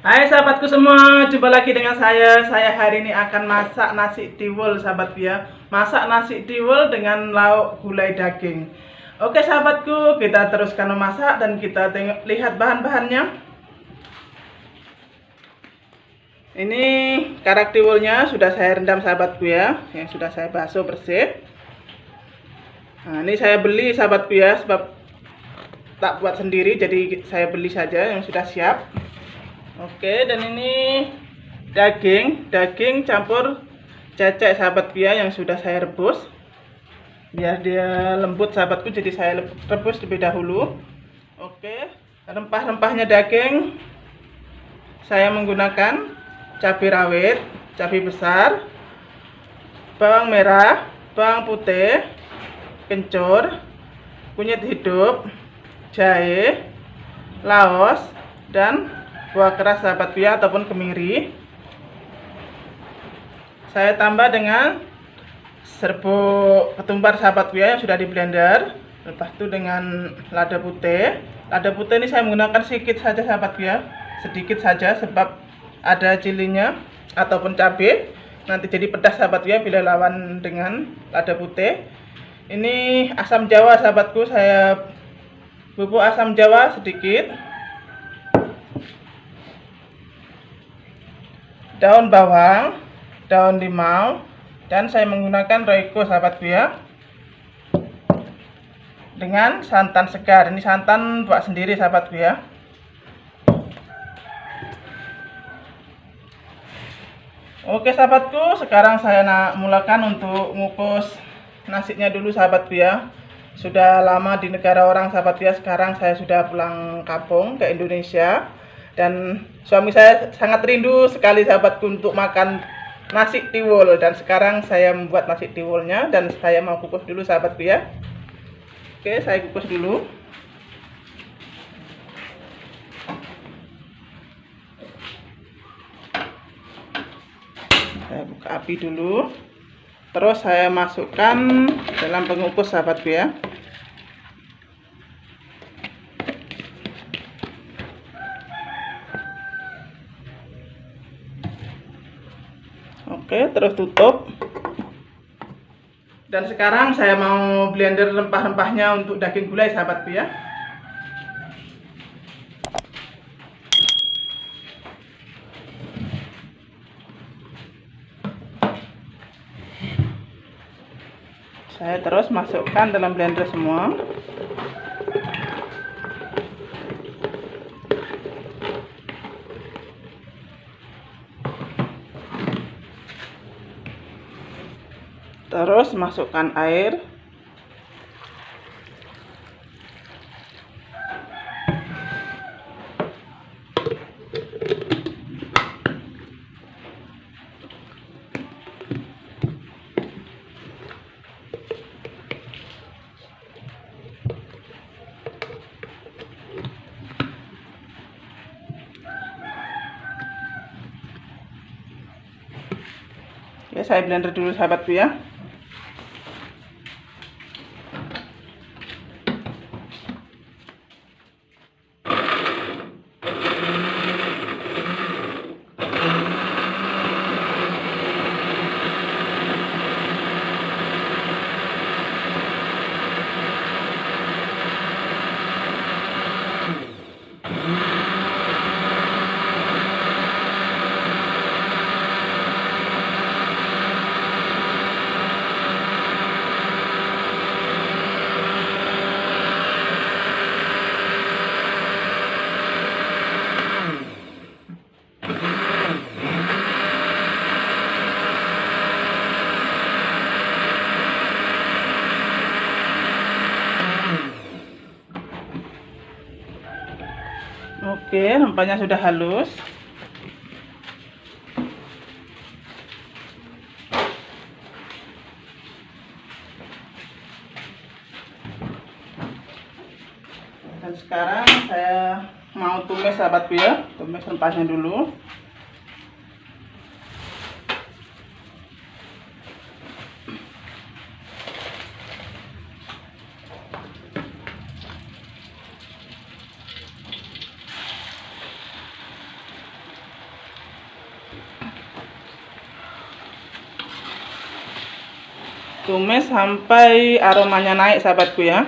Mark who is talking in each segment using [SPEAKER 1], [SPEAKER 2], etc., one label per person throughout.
[SPEAKER 1] Hai sahabatku semua, jumpa lagi dengan saya. Saya hari ini akan masak nasi tiwul sahabatku ya. Masak nasi tiwul dengan lauk gulai daging. Oke sahabatku, kita teruskan memasak dan kita lihat bahan-bahannya. Ini karak tiwulnya sudah saya rendam sahabatku ya, yang sudah saya basuh bersih. Nah, ini saya beli sahabatku ya, sebab tak buat sendiri, jadi saya beli saja yang sudah siap. Oke, dan ini daging campur cecek sahabatku ya, yang sudah saya rebus biar dia lembut sahabatku, jadi saya rebus terlebih dahulu. Oke, rempah-rempahnya daging saya menggunakan cabai rawit, cabai besar, bawang merah, bawang putih, kencur, kunyit hidup, jahe, laos, dan buah keras sahabatku ya, ataupun kemiri. Saya tambah dengan serbuk ketumbar sahabatku ya, yang sudah di blender. Lepas itu dengan lada putih. Lada putih ini saya menggunakan sedikit saja sahabatku ya, sedikit saja, sebab ada cilinya ataupun cabai, nanti jadi pedas sahabatku ya bila lawan dengan lada putih. Ini asam jawa sahabatku, saya bubuk asam jawa sedikit, daun bawang, daun limau, dan saya menggunakan roiko sahabatku ya, dengan santan segar. Ini santan buat sendiri sahabatku ya. Oke sahabatku, sekarang saya mulakan untuk ngukus nasinya dulu sahabatku ya. Sudah lama di negara orang sahabatku ya, sekarang saya sudah pulang kampung ke Indonesia. Dan suami saya sangat rindu sekali sahabatku untuk makan nasi tiwul. Dan sekarang saya membuat nasi tiwulnya dan saya mau kukus dulu sahabatku ya. Oke, saya kukus dulu. Saya buka api dulu. Terus saya masukkan dalam pengukus sahabatku ya. Oke, terus tutup. Dan sekarang saya mau blender rempah-rempahnya untuk daging gulai sahabatku ya. Saya terus masukkan dalam blender semua. Terus masukkan air. Ya, saya blender dulu sahabatku ya. Oke, rempahnya sudah halus. Dan sekarang saya mau tumis sahabatku ya, tumis rempahnya dulu. Tumis sampai aromanya naik sahabatku ya.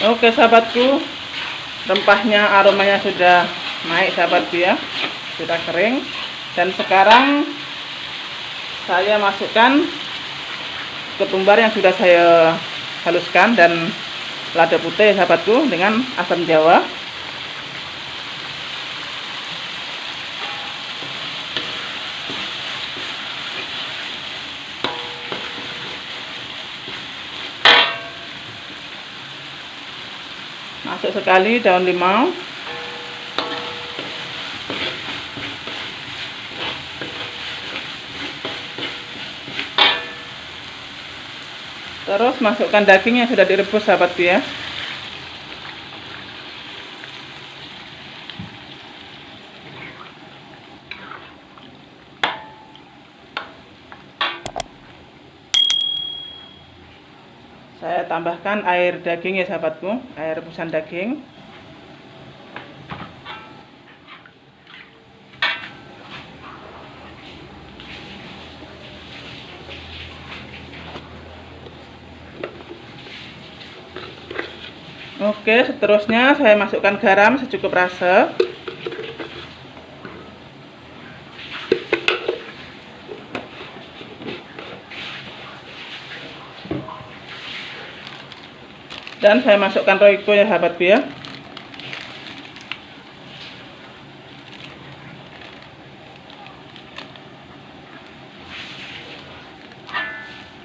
[SPEAKER 1] Oke sahabatku, rempahnya aromanya sudah naik sahabatku ya, sudah kering. Dan sekarang saya masukkan ketumbar yang sudah saya haluskan dan lada putih sahabatku dengan asam jawa. Masuk sekali daun limau. Terus masukkan daging yang sudah direbus sahabatku ya. Saya tambahkan air daging ya sahabatku, air rebusan daging. Oke, seterusnya saya masukkan garam secukup rasa. Dan saya masukkan royco ya sahabatku ya.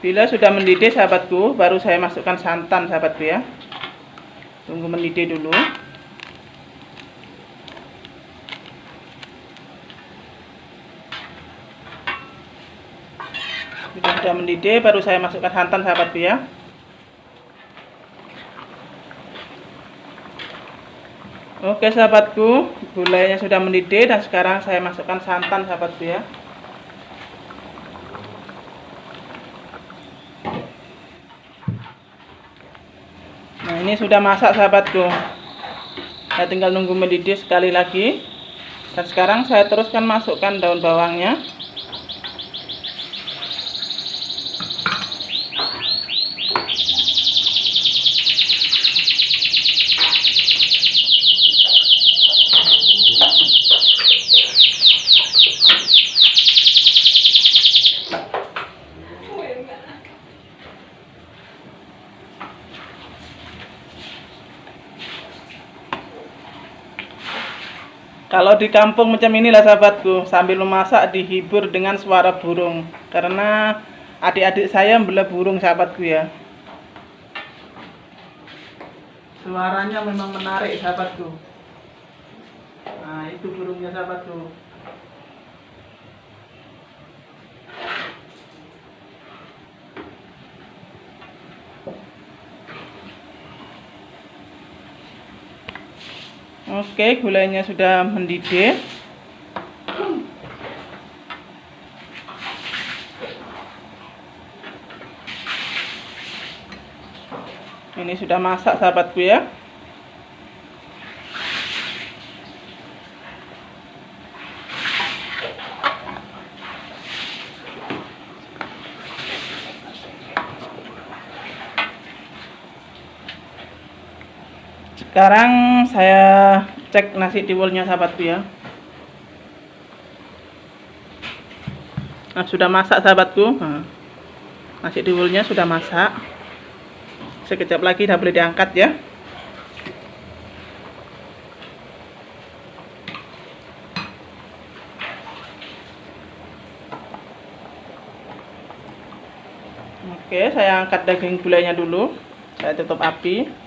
[SPEAKER 1] Bila sudah mendidih sahabatku, baru saya masukkan santan sahabatku ya. Tunggu mendidih dulu. Bila sudah mendidih, baru saya masukkan santan sahabatku ya. Oke sahabatku, gulainya sudah mendidih dan sekarang saya masukkan santan sahabatku ya. Nah ini sudah masak sahabatku. Saya tinggal nunggu mendidih sekali lagi. Dan sekarang saya teruskan masukkan daun bawangnya. Kalau di kampung macam inilah sahabatku, sambil memasak dihibur dengan suara burung. Karena adik-adik saya membelah burung sahabatku ya. Suaranya memang menarik sahabatku. Nah itu burungnya sahabatku. Oke, gulainya sudah mendidih. Ini sudah masak sahabatku ya. Sekarang saya cek nasi tiwulnya sahabatku ya. Nah, sudah masak sahabatku. Nah, nasi tiwulnya sudah masak. Sekejap lagi dah boleh diangkat ya. Oke, saya angkat daging gulainya dulu. Saya tutup api.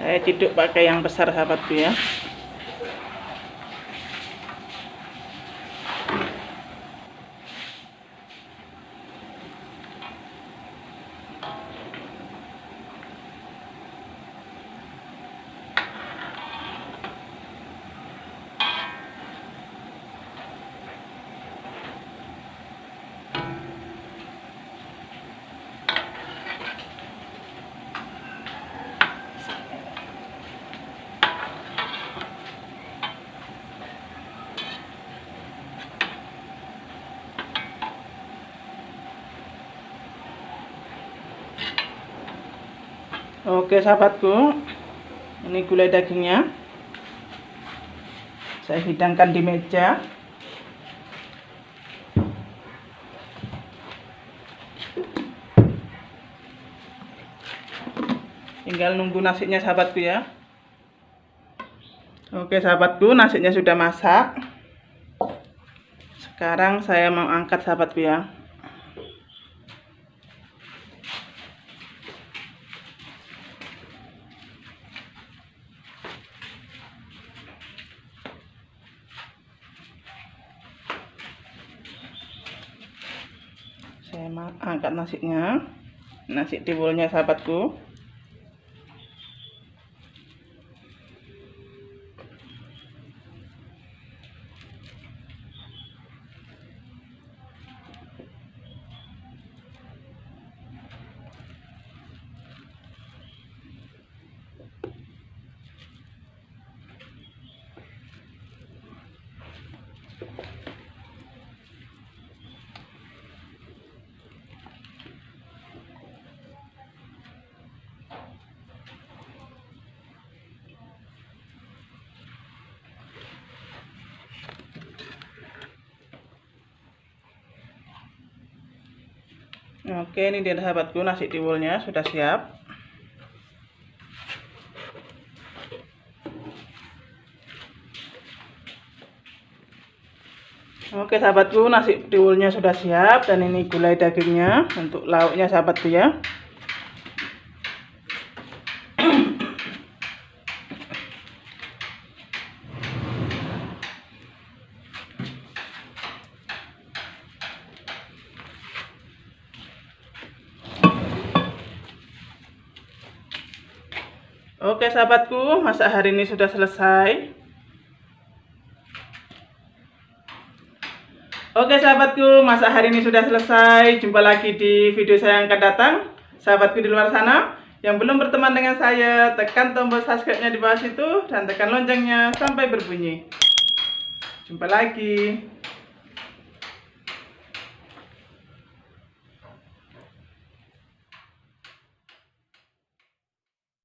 [SPEAKER 1] Saya ciduk pakai yang besar sahabatku ya. Oke sahabatku, ini gulai dagingnya. Saya hidangkan di meja. Tinggal nunggu nasinya sahabatku ya. Oke sahabatku, nasinya sudah masak. Sekarang saya mau angkat sahabatku ya. Saya angkat nasinya, nasi tiwulnya sahabatku. Oke, ini dia sahabatku, nasi tiwulnya sudah siap. Oke sahabatku, nasi tiwulnya sudah siap, dan ini gulai dagingnya untuk lauknya sahabatku ya. Oke sahabatku, masak hari ini sudah selesai. Oke sahabatku, masak hari ini sudah selesai. Jumpa lagi di video saya yang akan datang. Sahabatku di luar sana yang belum berteman dengan saya, tekan tombol subscribe-nya di bawah situ dan tekan loncengnya sampai berbunyi. Jumpa lagi.